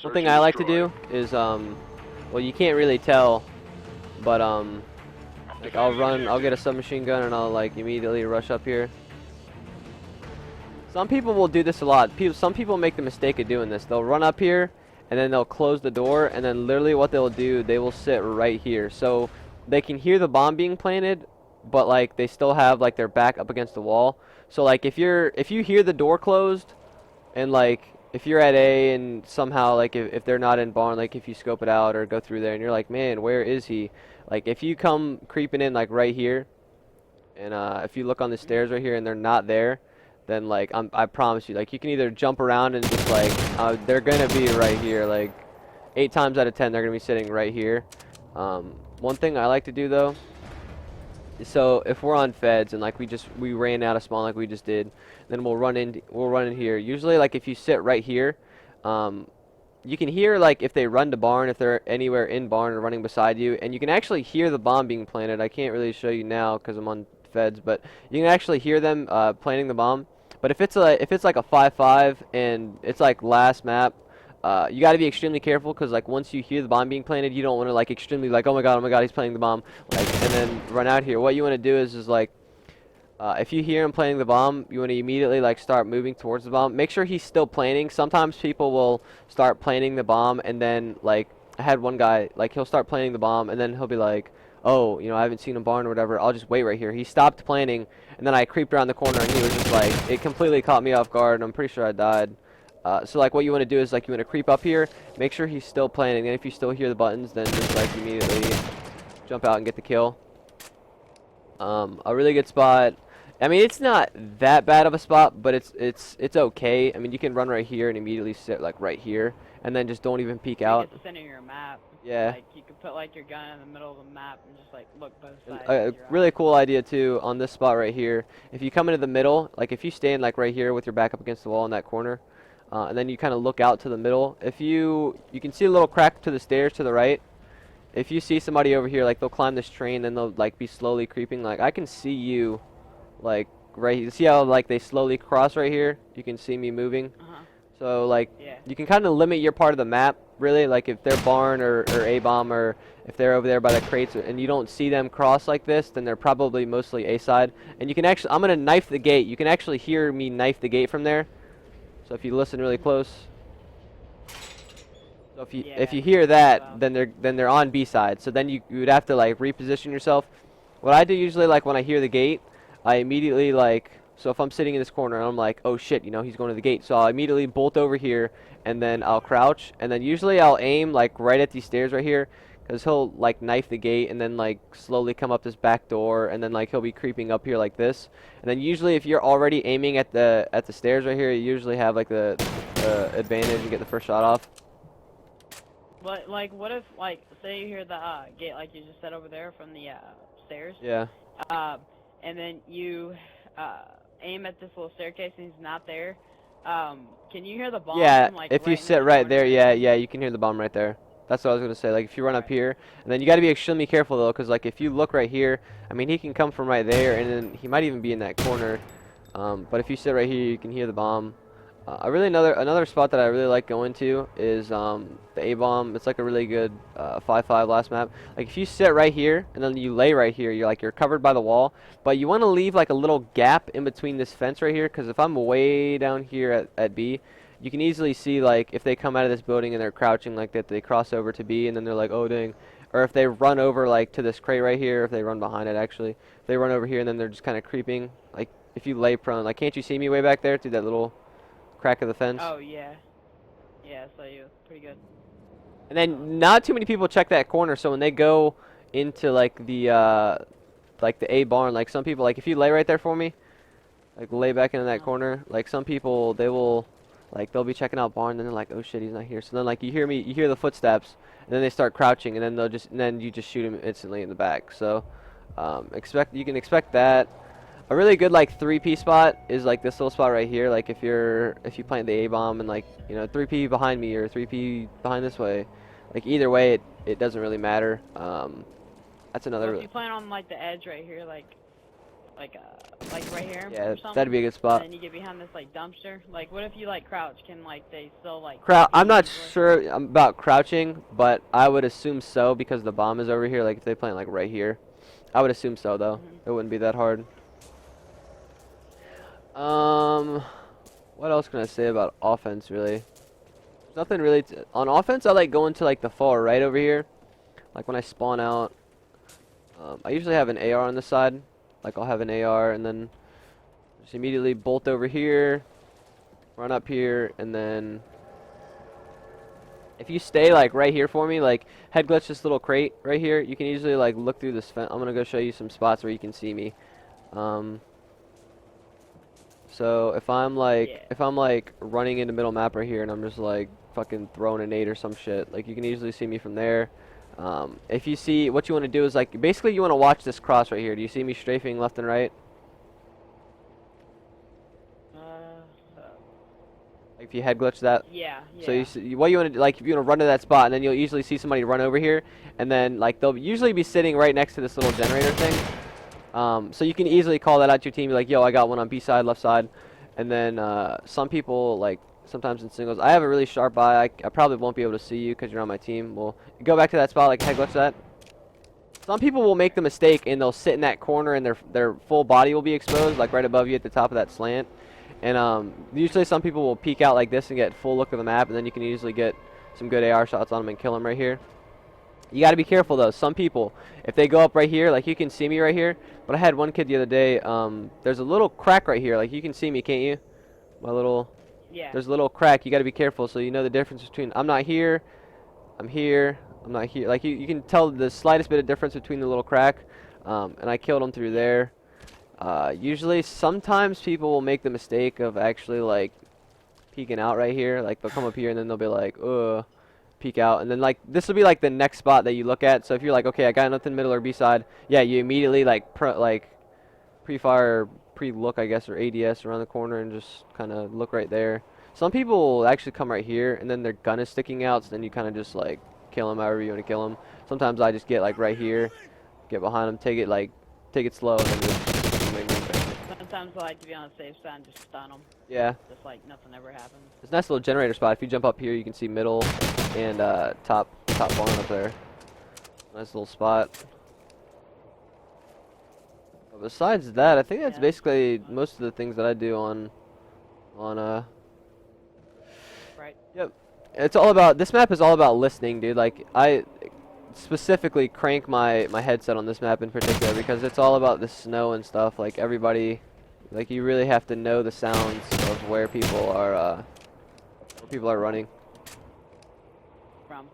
One thing I like to do is well, you can't really tell, but like I'll get a submachine gun and I'll like immediately rush up here. Some people will do this a lot. Some people make the mistake of doing this. They'll run up here and then they'll close the door, and then literally what they'll do, they will sit right here. So they can hear the bomb being planted, but like they still have like their back up against the wall. So like if you hear the door closed, and like if you're at A and somehow like if they're not in barn, like if you scope it out or go through there and you're like, man, where is he? Like if you come creeping in like right here, and if you look on the stairs right here and they're not there, then like I promise you, like you can either jump around and just like they're gonna be right here. Like 8 times out of 10 they're gonna be sitting right here. One thing I like to do though, so if we're on feds and like we ran out of spawn like we just did, then we'll run in here. Usually like if you sit right here, you can hear like if they run to barn, if they're anywhere in barn or running beside you, and you can actually hear the bomb being planted. I can't really show you now because I'm on feds, but you can actually hear them planting the bomb. But if it's like a 5-5 and it's like last map, you got to be extremely careful because like once you hear the bomb being planted, you don't want to like extremely like oh my god he's planting the bomb, like, and then run out here. What you want to do is like if you hear him planting the bomb, you want to immediately like start moving towards the bomb. Make sure he's still planting. Sometimes people will start planting the bomb and then like I had one guy like he'll start planting the bomb and then he'll be like, oh, you know, I haven't seen a barn or whatever. I'll just wait right here. He stopped planting and then I creeped around the corner and he was just like, it completely caught me off guard and I'm pretty sure I died. So like what you want to do is like you want to creep up here, make sure he's still planting, and if you still hear the buttons, then just like immediately jump out and get the kill. A really good spot. I mean, it's not that bad of a spot, but it's okay. I mean, you can run right here and immediately sit like right here, and then just don't even peek out. At the center of your map. Yeah. Like you could put like your gun in the middle of the map and just like look both sides. A really cool idea too on this spot right here. If you come into the middle, like if you stand like right here with your back up against the wall in that corner, and then you kind of look out to the middle. If you can see a little crack to the stairs to the right. If you see somebody over here, like they'll climb this train, then they'll like be slowly creeping. Like I can see you, like right. You see how like they slowly cross right here? You can see me moving. So like you can kind of limit your part of the map, really. Like if they're barn or A bomb, or if they're over there by the crates and you don't see them cross like this, then they're probably mostly A side. And you can actually, I'm gonna knife the gate. You can actually hear me knife the gate from there. So if you listen really close. So if you hear that, then they're on B side. So then you would have to like reposition yourself. What I do usually, like when I hear the gate, I immediately like, so if I'm sitting in this corner and I'm like, oh shit, you know, he's going to the gate. So I'll immediately bolt over here and then I'll crouch, and then usually I'll aim like right at these stairs right here, because he'll like knife the gate and then like slowly come up this back door, and then like he'll be creeping up here like this. And then usually if you're already aiming at the stairs right here, you usually have like the advantage and get the first shot off. But like, what if like, say you hear the gate like you just said over there from the stairs? Yeah. And then you aim at this little staircase and he's not there. Can you hear the bomb? Yeah, from, like, if right you sit right there, yeah, you can hear the bomb right there. That's what I was gonna say. Like if you run up here, and then you got to be extremely careful though, because like if you look right here, I mean he can come from right there, and then he might even be in that corner. But if you sit right here, you can hear the bomb. Another spot that I really like going to is the A bomb. It's like a really good 5-5 last map. Like if you sit right here and then you lay right here, you're covered by the wall, but you want to leave like a little gap in between this fence right here, because if I'm way down here at B, you can easily see like if they come out of this building and they're crouching like that, they cross over to B and then they're like, oh dang. Or if they run over like to this crate right here, if they run behind it actually, if they run over here and then they're just kind of creeping. Like if you lay prone, like can't you see me way back there through that little crack of the fence? Oh yeah, yeah, I saw you. Pretty good. And then not too many people check that corner, so when they go into like the A barn, like some people, like if you lay right there for me, like lay back into that corner, like some people they'll be checking out barn and then they're like, oh shit, he's not here. So then like you hear the footsteps, and then they start crouching, and then you just shoot him instantly in the back. So you can expect that. A really good like 3P spot is like this little spot right here. Like if you plant the A bomb and like, you know, 3P behind me or 3P behind this way, like either way it doesn't really matter. That's another. So if you plant on like the edge right here, like like right here Yeah, or something. that'd be a good And spot. then you get behind this like dumpster. Like, what if you like crouch? Can like they still like? I'm see you not easily? sure about crouching, but I would assume so because the bomb is over here. Like if they plant like right here, I would assume so though. It wouldn't be that hard. Um, what else can I say about offense really? There's nothing really on offense. I like going to like the far right over here. Like when I spawn out, I usually have an AR on the side. Like I'll have an AR and then just immediately bolt over here, run up here, and then if you stay like right here for me, like head glitch this little crate right here, you can easily like look through this fence. I'm gonna go show you some spots where you can see me. Um, so if I'm like running into middle map right here and I'm just like fucking throwing a nade or some shit, like you can easily see me from there. If you see, what you want to do is like basically you want to watch this cross right here. Do you see me strafing left and right? Like if you head glitch that. Yeah. So you see, what you want to do, like if you want to run to that spot, and then you'll easily see somebody run over here, and then like they'll usually be sitting right next to this little generator thing. So you can easily call that out to your team, be like, yo, I got one on B side, left side, and then some people like sometimes in singles, I have a really sharp eye. I probably won't be able to see you because you're on my team. Well, go back to that spot, like head glitch that. Some people will make the mistake and they'll sit in that corner and their full body will be exposed, like right above you at the top of that slant. And usually some people will peek out like this and get full look of the map, and then you can usually get some good AR shots on them and kill them right here. You got to be careful though. Some people, if they go up right here, like you can see me right here, but I had one kid the other day, there's a little crack right here, like you can see me, can't you? There's a little crack. You got to be careful so you know the difference between I'm not here, I'm here, I'm not here. Like you can tell the slightest bit of difference between the little crack, and I killed him through there. Usually, sometimes people will make the mistake of actually like peeking out right here. Like they'll come up here and then they'll be like, peek out, and then like this will be like the next spot that you look at. So if you're like, okay, I got nothing middle or B side, yeah, you immediately like pre-fire, pre-look, I guess, or ADS around the corner and just kind of look right there. Some people will actually come right here and then their gun is sticking out, so then you kind of just like kill them however you want to kill them. Sometimes I just get like right here, get behind them, take it slow, and then just Sometimes I like to be on the safe side and just stun them. yeah. Just like nothing ever happens. There's a nice little generator spot. If you jump up here, you can see middle and top barn up there. Nice little spot. But besides that, I think that's basically most of the things that I do on Right. Yep. It's all about, this map is all about listening, dude. Like I specifically crank my headset on this map in particular because it's all about the snow and stuff. Like everybody, like you really have to know the sounds of where people are running From.